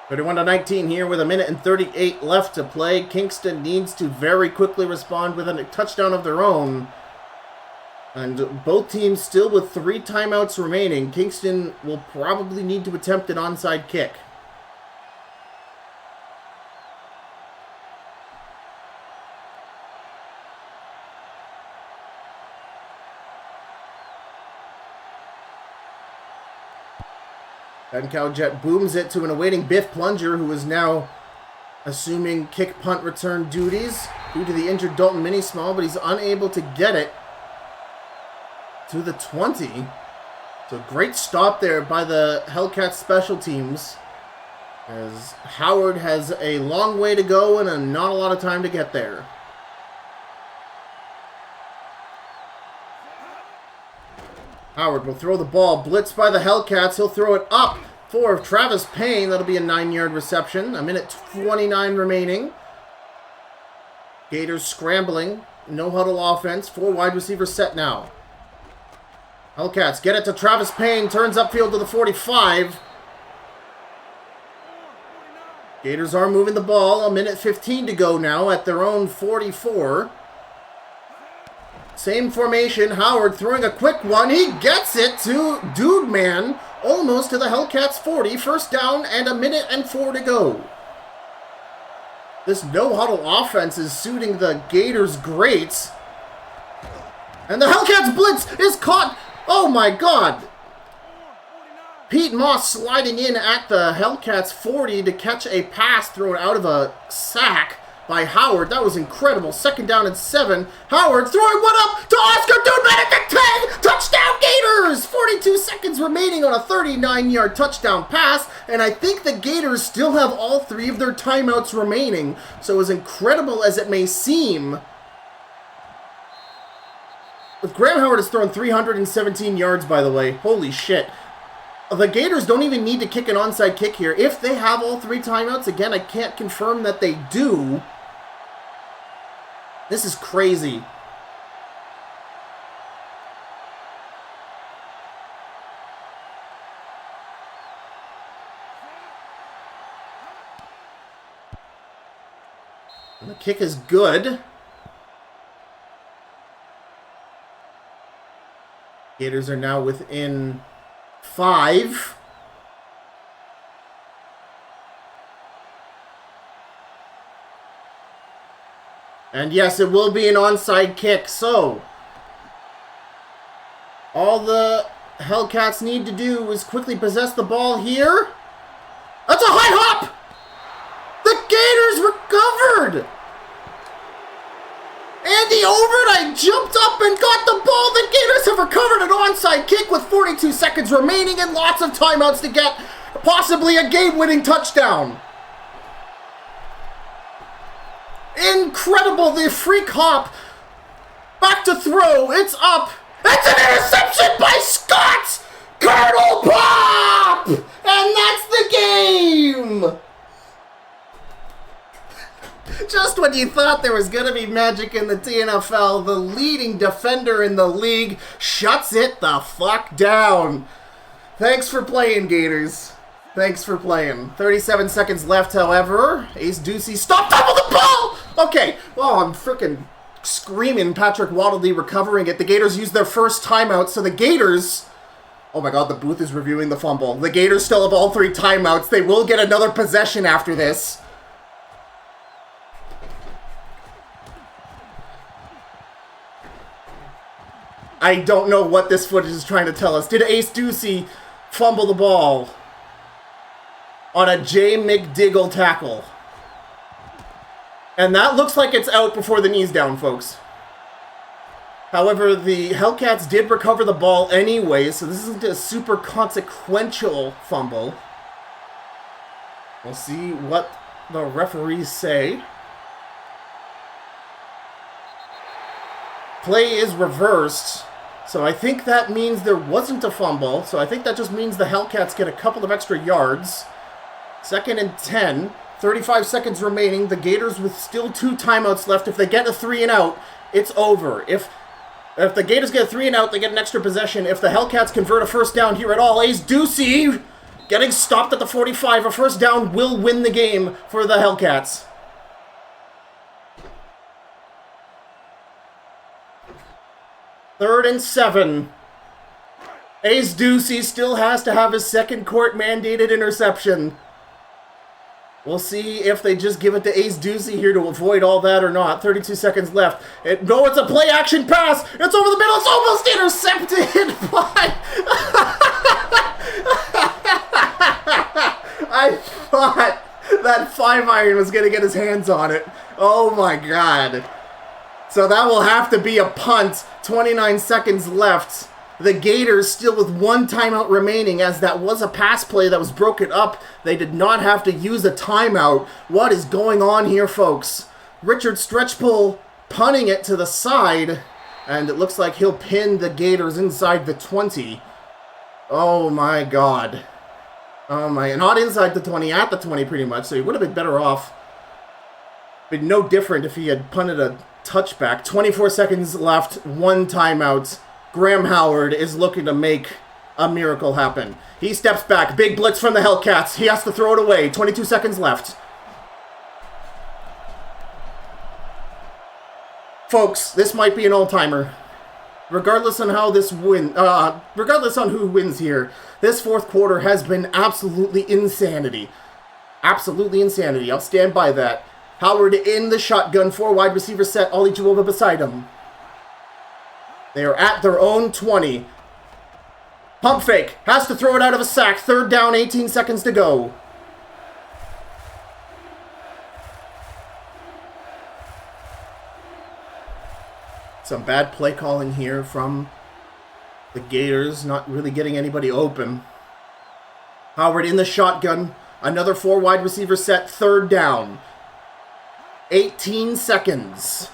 (31-19) here with 1:38 left to play. Kingston needs to very quickly respond with a touchdown of their own. And both teams still with 3 timeouts remaining. Kingston will probably need to attempt an onside kick. Ben Cowjet booms it to an awaiting Biff Plunger, who is now assuming kick punt return duties due to the injured Dalton Minismall, but he's unable to get it to the 20. So great stop there by the Hellcats special teams, as Howard has a long way to go and not a lot of time to get there. Howard will throw the ball, blitzed by the Hellcats. He'll throw it up for Travis Payne. That'll be a 9-yard reception. 1:29 remaining. Gators scrambling. No huddle offense. 4 wide receivers set now. Hellcats get it to Travis Payne. Turns upfield to the 45. Gators are moving the ball. 1:15 to go now at their own 44. Same formation. Howard throwing a quick one. He gets it to Dude Man, almost to the Hellcats 40. First down and 1:04 to go. This no-huddle offense is suiting the Gators great. And the Hellcats blitz is caught Oh my god! Pete Moss sliding in at the Hellcats 40 to catch a pass thrown out of a sack by Howard. That was incredible. 2nd down and 7. Howard throwing one up to Oscar Dudeman at the 10. Touchdown Gators! 42 seconds remaining on a 39-yard touchdown pass. And I think the Gators still have all 3 of their timeouts remaining. So as incredible as it may seem, with Graham Howard has thrown 317 yards, by the way. Holy shit. The Gators don't even need to kick an onside kick here. If they have all 3 timeouts, again, I can't confirm that they do. This is crazy. And the kick is good. Gators are now within 5. And yes, it will be an onside kick. So, all the Hellcats need to do is quickly possess the ball here. That's a high hop! The Gators recovered! Andy Overnight jumped up and got the ball. The Gators have recovered an onside kick with 42 seconds remaining and lots of timeouts to get possibly a game-winning touchdown. Incredible, the freak hop. Back to throw, it's up. It's an interception by Scott! Kernelpop! And that's the game! Just when you thought there was going to be magic in the TNFL, the leading defender in the league shuts it the fuck down. Thanks for playing, Gators. Thanks for playing. 37 seconds left, however. Ace Ducey stopped up with the ball! Okay, well, I'm freaking screaming Patrick Waddle recovering it. The Gators used their first timeout, so the Gators... Oh my god, the booth is reviewing the fumble. The Gators still have all 3 timeouts. They will get another possession after this. I don't know what this footage is trying to tell us. Did Ace Ducey fumble the ball on a J. McDiggle tackle? And that looks like it's out before the knee's down, folks. However, the Hellcats did recover the ball anyway, so this isn't a super consequential fumble. We'll see what the referees say. Play is reversed, so I think that means there wasn't a fumble, so I think that just means the Hellcats get a couple of extra yards. 2nd and 10, 35 seconds remaining, the Gators with still 2 timeouts left. If they get a 3 and out, it's over. If the Gators get a 3 and out, they get an extra possession. If the Hellcats convert a first down here at all, Ace Ducey getting stopped at the 45, a first down will win the game for the Hellcats. Third and 7. Ace Ducey still has to have his second court-mandated interception. We'll see if they just give it to Ace Ducey here to avoid all that or not. 32 seconds left. No, it's a play-action pass. It's over the middle. It's almost intercepted by... I thought that 5-iron was going to get his hands on it. Oh, my God. So that will have to be a punt. 29 seconds left. The Gators still with 1 timeout remaining, as that was a pass play that was broken up. They did not have to use a timeout. What is going on here, folks? Richard Stretchpull punting it to the side, and it looks like he'll pin the Gators inside the 20. Oh my god. Oh my, not inside the 20, at the 20 pretty much, so he would have been better off. Been no different if he had punted a touchback. 24 seconds left, 1 timeout. Graham Howard is looking to make a miracle happen. He steps back. Big blitz from the Hellcats. He has to throw it away. 22 seconds left. Folks, this might be an all-timer. Regardless on how this regardless on who wins here, this fourth quarter has been absolutely insanity. Absolutely insanity. I'll stand by that. Howard in the shotgun, 4 wide receiver set. Ollie Juova beside him. They are at their own 20. Pump fake. Has to throw it out of a sack. 3rd down, 18 seconds to go. Some bad play calling here from the Gators, not really getting anybody open. Howard in the shotgun. Another 4 wide receiver set. 3rd down. 18 seconds.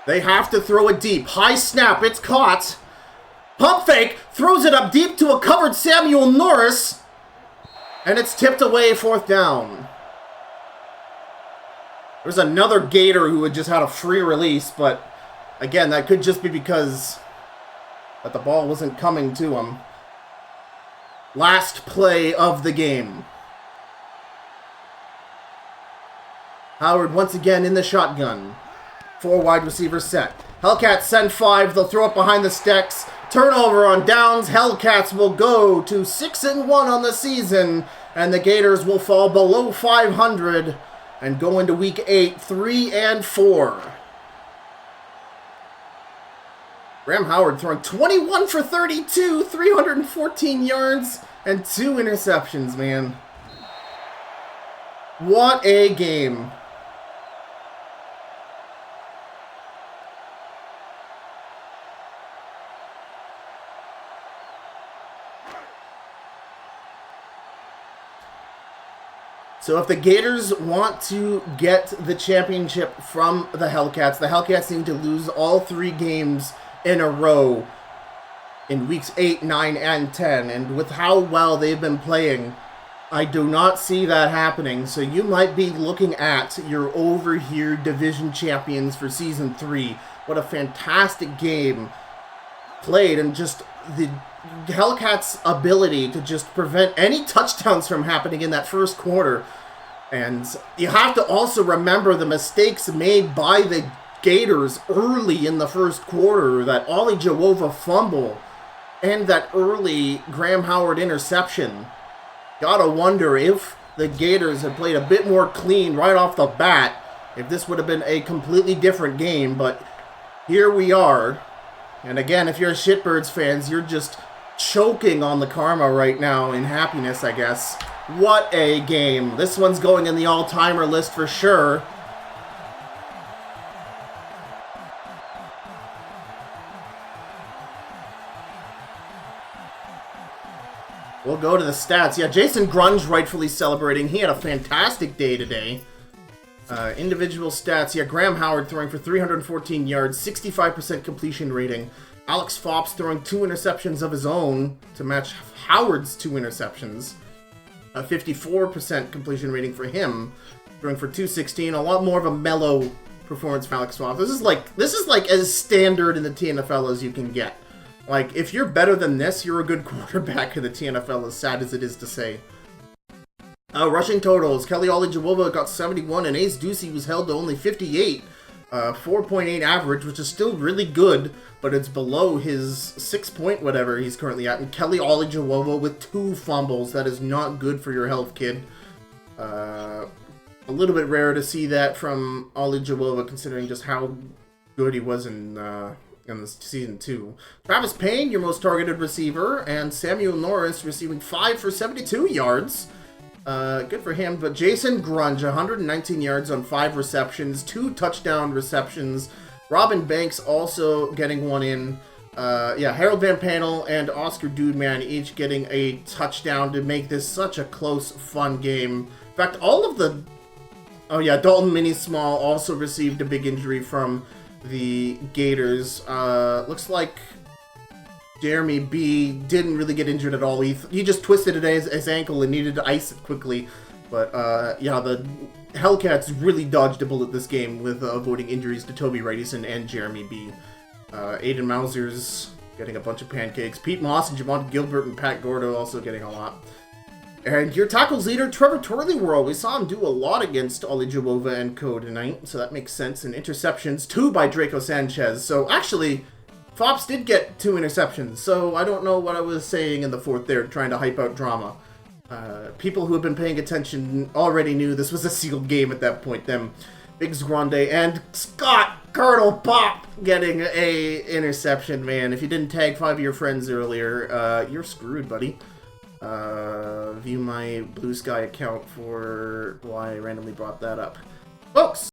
They have to throw it deep. High snap. It's caught. Pump fake. Throws it up deep to a covered Samuel Norris. And it's tipped away. 4th down. There's another Gator who had just had a free release, but again, that could just be because that the ball wasn't coming to him. Last play of the game. Howard once again in the shotgun. 4 wide receivers set. Hellcats send 5. They'll throw it behind the sticks. Turnover on downs. Hellcats will go to 6-1 on the season. And the Gators will fall below 500 and go into week 8, 3-4. Graham Howard throwing 21 for 32, 314 yards, and 2 interceptions, man. What a game. So if the Gators want to get the championship from the Hellcats need to lose all 3 games in a row in weeks 8, 9, and 10. And with how well they've been playing, I do not see that happening. So you might be looking at your over here division champions for season 3. What a fantastic game played, and just the Hellcats' ability to just prevent any touchdowns from happening in that first quarter. And you have to also remember the mistakes made by the Gators early in the first quarter, that Ollie Jawova fumble and that early Graham Howard interception. Gotta wonder if the Gators had played a bit more clean right off the bat, if this would have been a completely different game. But here we are. And again, if you're a Shitbirds fans, you're just choking on the karma right now in happiness, I guess. What a game. This one's going in the all-timer list for sure. We'll go to the stats. Yeah, Jason Grunge rightfully celebrating. He had a fantastic day today. Individual stats. Yeah, Graham Howard throwing for 314 yards, 65% completion rating. Alex Fops throwing 2 interceptions of his own to match Howard's 2 interceptions. A 54% completion rating for him, throwing for 216. A lot more of a mellow performance for Alex Fops. This is like as standard in the TNFL as you can get. Like, if you're better than this, you're a good quarterback in the TNFL, as sad as it is to say. Rushing totals. Kelly Ollie Jawova got 71, and Ace Ducey was held to only 58. 4.8 average, which is still really good, but it's below his 6 point whatever he's currently at. And Kelly Ollie Jawova with 2 fumbles. That is not good for your health, kid. A little bit rare to see that from Ollie Jawova, considering just how good he was in this season 2. Travis Payne, your most targeted receiver, and Samuel Norris receiving 5 for 72 yards. Good for him. But Jason Grunge, 119 yards on 5 receptions, 2 touchdown receptions. Robin Banks also getting 1 in. Yeah, Harold Van Panel and Oscar Dudeman each getting a touchdown to make this such a close, fun game. In fact, all of the... Oh yeah, Dalton Mini-Small also received a big injury from the Gators. Looks like Jeremy B didn't really get injured at all. He just twisted his ankle and needed to ice it quickly. But yeah, the Hellcats really dodged a bullet this game with avoiding injuries to Toby Radisson and Jeremy B. Aiden Mauser's getting a bunch of pancakes. Pete Moss and Javon Gilbert and Pat Gordo also getting a lot. And your tackles leader, Trevor Torleyworld. We saw him do a lot against Ollie Jawova and co tonight, so that makes sense. And interceptions, 2 by Draco Sanchez. So actually, Fops did get 2 interceptions, so I don't know what I was saying in the 4th there, trying to hype out drama. People who have been paying attention already knew this was a sealed game at that point. Them Biggs Grande, and Scott Kernelpop getting a interception, man. If you didn't tag 5 of your friends earlier, you're screwed, buddy. View my Blue Sky account for why I randomly brought that up. Folks!